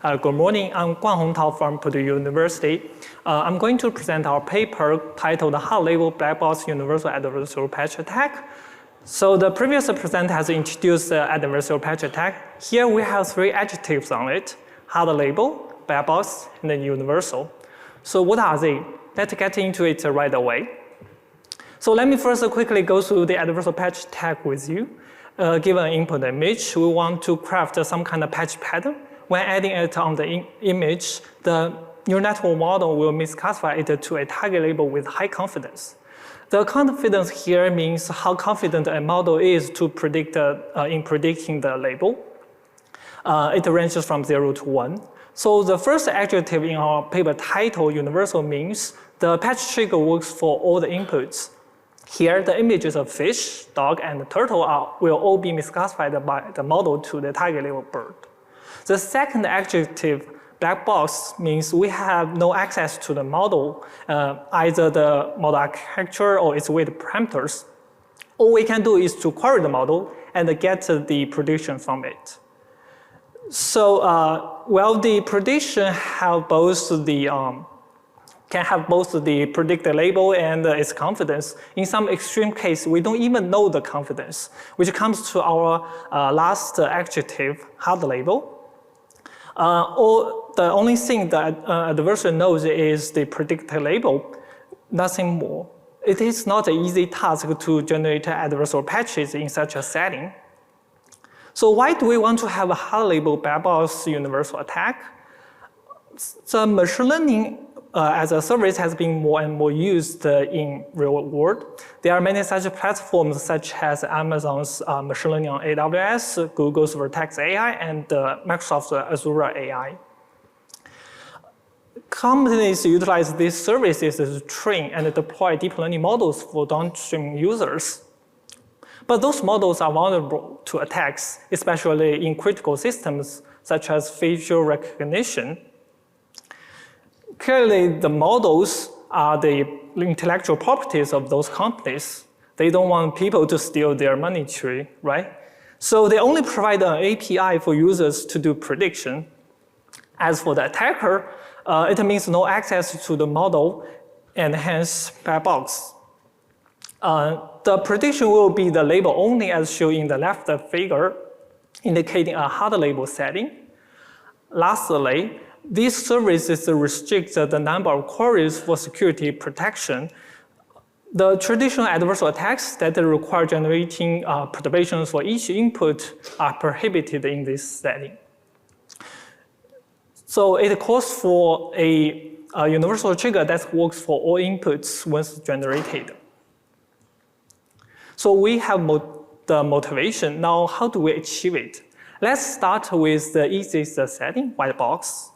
Good morning, I'm Guanhong from Purdue University. I'm going to present our paper titled High-Level Black Box Universal Adversarial Patch Attack. So the previous presenter has introduced the adversarial patch attack. Here we have three adjectives on it: hard label, black box, and then universal. So what are they? Let's get into it right away. So let me first quickly go through the adversarial patch attack with you. Given an input image, we want to craft some kind of patch pattern. When adding it on the image, the neural network model will misclassify it to a target label with high confidence. The confidence here means how confident a model is to predict in predicting the label. It ranges from 0 to 1. So the first adjective in our paper title, universal, means the patch trigger works for all the inputs. Here, the images of fish, dog, and turtle will all be misclassified by the model to the target label bird. The second adjective, black box, means we have no access to the model, either the model architecture or its weight parameters. All we can do is to query the model and get the prediction from it. So, well, the prediction have both the can have both the predicted label and its confidence. In some extreme case, we don't even know the confidence, which comes to our last adjective, hard label. Or the only thing that adversarial knows is the predicted label, nothing more. It is not an easy task to generate adversarial patches in such a setting. So why do we want to have a hard label black box universal attack? The machine learning as a service has been more and more used in real world. There are many such platforms such as Amazon's machine learning on AWS, Google's Vertex AI, and Microsoft's Azure AI. Companies utilize these services to train and deploy deep learning models for downstream users. But those models are vulnerable to attacks, especially in critical systems such as facial recognition. Clearly, the models are the intellectual properties of those companies. They don't want people to steal their money tree, right? So they only provide an API for users to do prediction. As for the attacker, it means no access to the model and hence black box. The prediction will be the label only as shown in the left figure, indicating a hard label setting. Lastly, these services restrict the number of queries for security protection. The traditional adversarial attacks that require generating perturbations for each input are prohibited in this setting. So it calls for a universal trigger that works for all inputs once generated. So we have the motivation. Now, how do we achieve it? Let's start with the easiest setting, white box.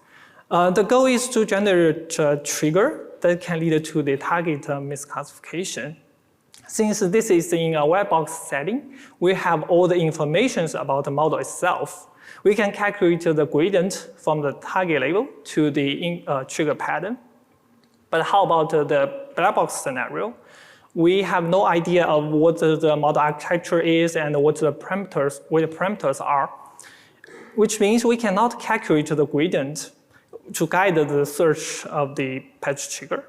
The goal is to generate a trigger that can lead to the target misclassification. Since this is in a white box setting, we have all the information about the model itself. We can calculate the gradient from the target label to the trigger pattern. But how about the black box scenario? We have no idea of what the model architecture is and what the parameters are, which means we cannot calculate the gradient to guide the search of the patch trigger.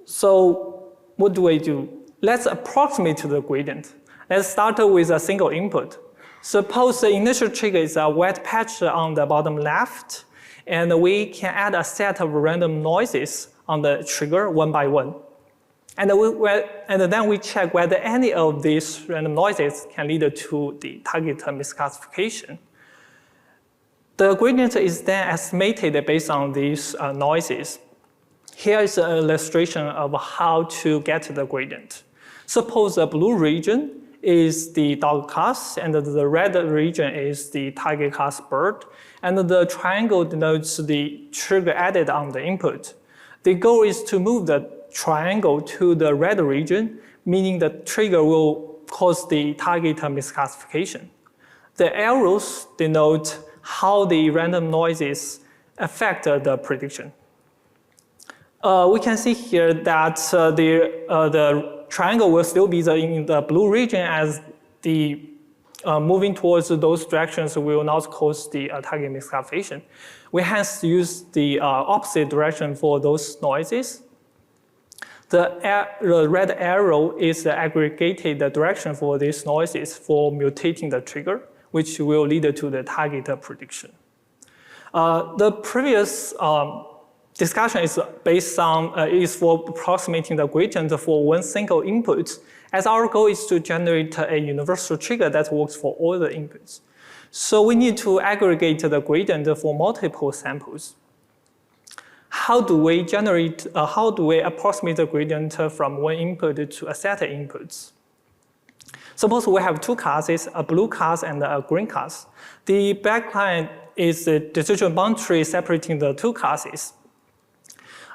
So what do we do? Let's approximate the gradient. Let's start with a single input. Suppose the initial trigger is a wet patch on the bottom left, and we can add a set of random noises on the trigger one by one. And then we check whether any of these random noises can lead to the target misclassification. The gradient is then estimated based on these noises. Here is an illustration of how to get the gradient. Suppose the blue region is the dog class, and the red region is the target class bird, and the triangle denotes the trigger added on the input. The goal is to move the triangle to the red region, meaning the trigger will cause the target misclassification. The arrows denote how the random noises affect the prediction. We can see here that the triangle will still be in the blue region as the moving towards those directions will not cause the target misclassification. We hence use the opposite direction for those noises. The red arrow is the aggregated direction for these noises for mutating the trigger, which will lead to the target prediction. The previous discussion is based on is for approximating the gradient for one single input, as our goal is to generate a universal trigger that works for all the inputs. So we need to aggregate the gradient for multiple samples. How do we approximate the gradient from one input to a set of inputs? Suppose we have two classes, a blue class and a green class. The black line is the decision boundary separating the two classes.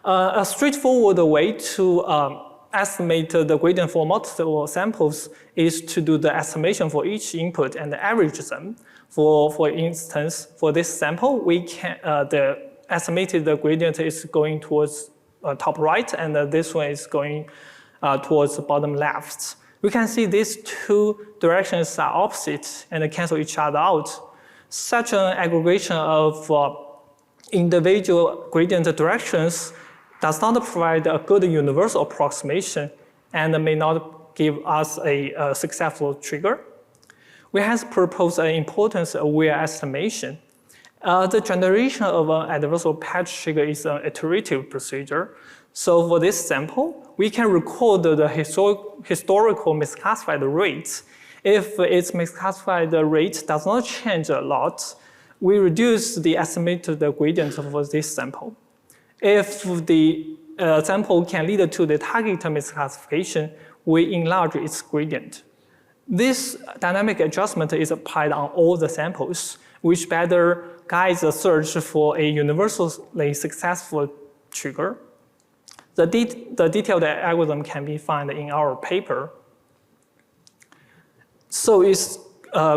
A straightforward way to estimate the gradient for multiple samples is to do the estimation for each input and average them. For instance, for this sample, we can the estimated gradient is going towards top right, and this one is going towards bottom left. We can see these two directions are opposite and cancel each other out. Such an aggregation of individual gradient directions does not provide a good universal approximation and may not give us a successful trigger. We have proposed an importance-aware estimation. The generation of an adversarial patch trigger is an iterative procedure. So for this sample, we can record the historical misclassified rate. If its misclassified rate does not change a lot, we reduce the estimated gradient for this sample. If the sample can lead to the target misclassification, we enlarge its gradient. This dynamic adjustment is applied on all the samples, which better guides the search for a universally successful trigger. The detailed algorithm can be found in our paper. So is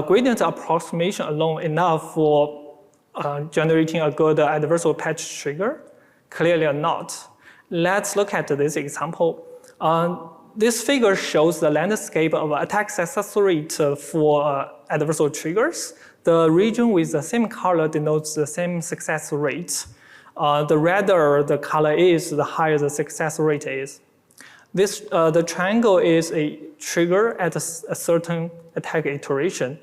gradient approximation alone enough for generating a good adversarial patch trigger? Clearly not. Let's look at this example. This figure shows the landscape of attack success rate for adversarial triggers. The region with the same color denotes the same success rate. The redder the color is, the higher the success rate is. The triangle is a trigger at a certain attack iteration.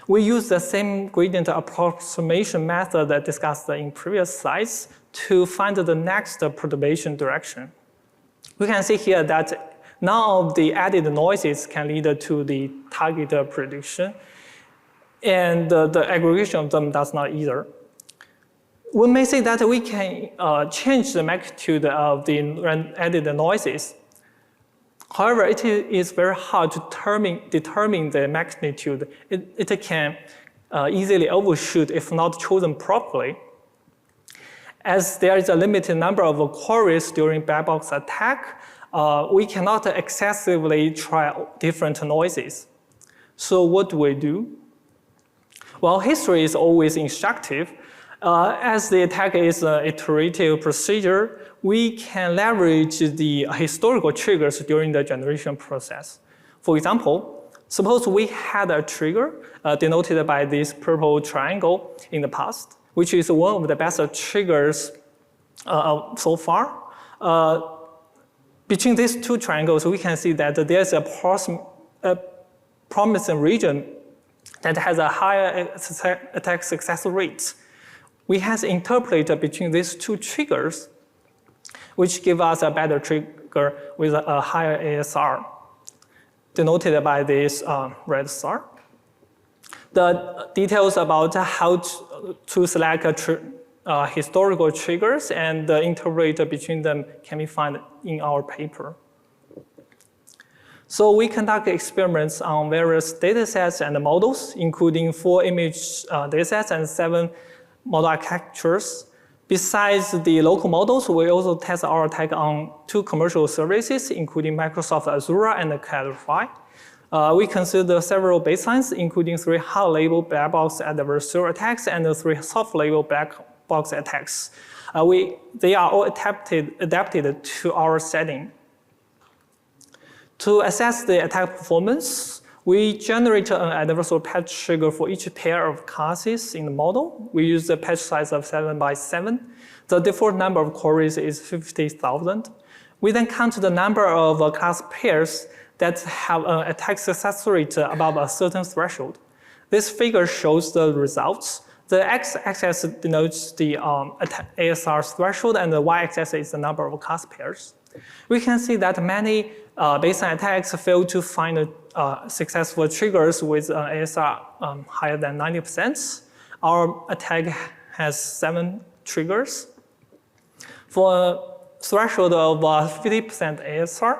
We use the same gradient approximation method that discussed in previous slides to find the next perturbation direction. We can see here that none of the added noises can lead to the target prediction, and the aggregation of them does not either. We may say that we can change the magnitude of the added noises. However, it is very hard to determine the magnitude. It can easily overshoot if not chosen properly. As there is a limited number of queries during black box attack, we cannot excessively try different noises. So what do we do? Well, history is always instructive. As the attack is an iterative procedure, we can leverage the historical triggers during the generation process. For example, suppose we had a trigger denoted by this purple triangle in the past, which is one of the best triggers so far. Between these two triangles, we can see that there's a promising region that has a higher attack success rate. We have interpolated between these two triggers, which give us a better trigger with a higher ASR, denoted by this red star. The details about how to select historical triggers and interpolate between them can be found in our paper. So we conduct experiments on various datasets and models, including 4 image datasets and 7 model architectures. Besides the local models, we also test our attack on 2 commercial services, including Microsoft Azure and Clarify. We consider several baselines, including 3 hard-label black box adversarial attacks and 3 soft-label black box attacks. They are all adapted to our setting. To assess the attack performance, We generate an adversarial patch trigger for each pair of classes in the model. We use a patch size of 7 by 7. The default number of queries is 50,000. We then count the number of class pairs that have an attack success rate above a certain threshold. This figure shows the results. The x-axis denotes the ASR threshold, and the y-axis is the number of class pairs. We can see that many baseline attacks fail to find successful triggers with ASR higher than 90%. Our attack has 7 triggers. For a threshold of 50% ASR,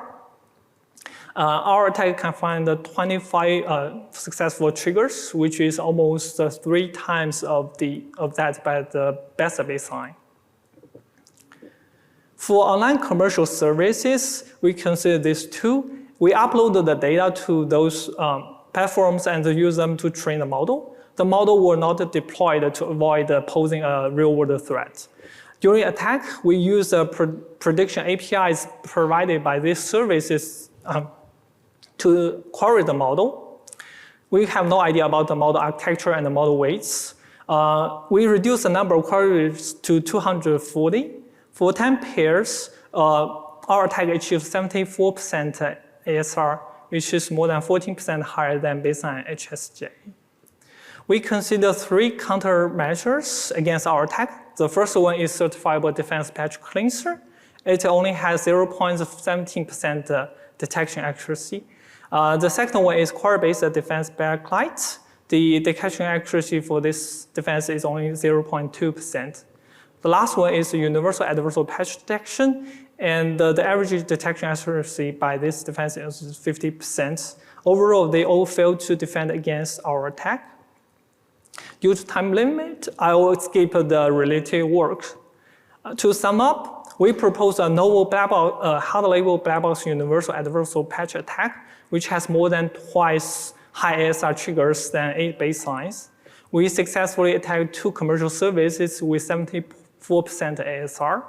our attack can find 25 successful triggers, which is almost 3 times of that by the best baseline. For online commercial services, we consider this too. We upload the data to those platforms and use them to train the model. The model will not deploy to avoid posing a real-world threat. During attack, we use the prediction APIs provided by these services to query the model. We have no idea about the model architecture and the model weights. We reduce the number of queries to 240. For 10 pairs, our attack achieves 74% ASR, which is more than 14% higher than baseline HSJ. We consider 3 countermeasures against our attack. The first one is certifiable defense patch cleanser. It only has 0.17% detection accuracy. The second one is query-based defense backlight. The detection accuracy for this defense is only 0.2%. The last one is universal adversarial patch detection, and the average detection accuracy by this defense is 50%. Overall, they all fail to defend against our attack. Due to time limit, I will skip the related work. To sum up, we propose a novel hard-label black box universal adversarial patch attack, which has more than twice high-ASR triggers than 8 baselines. We successfully attacked 2 commercial services with 74% ASR.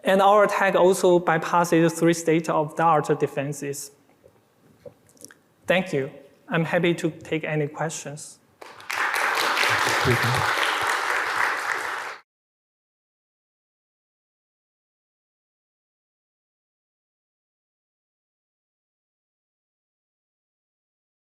And our attack also bypasses 3 state-of-the-art defenses. Thank you. I'm happy to take any questions.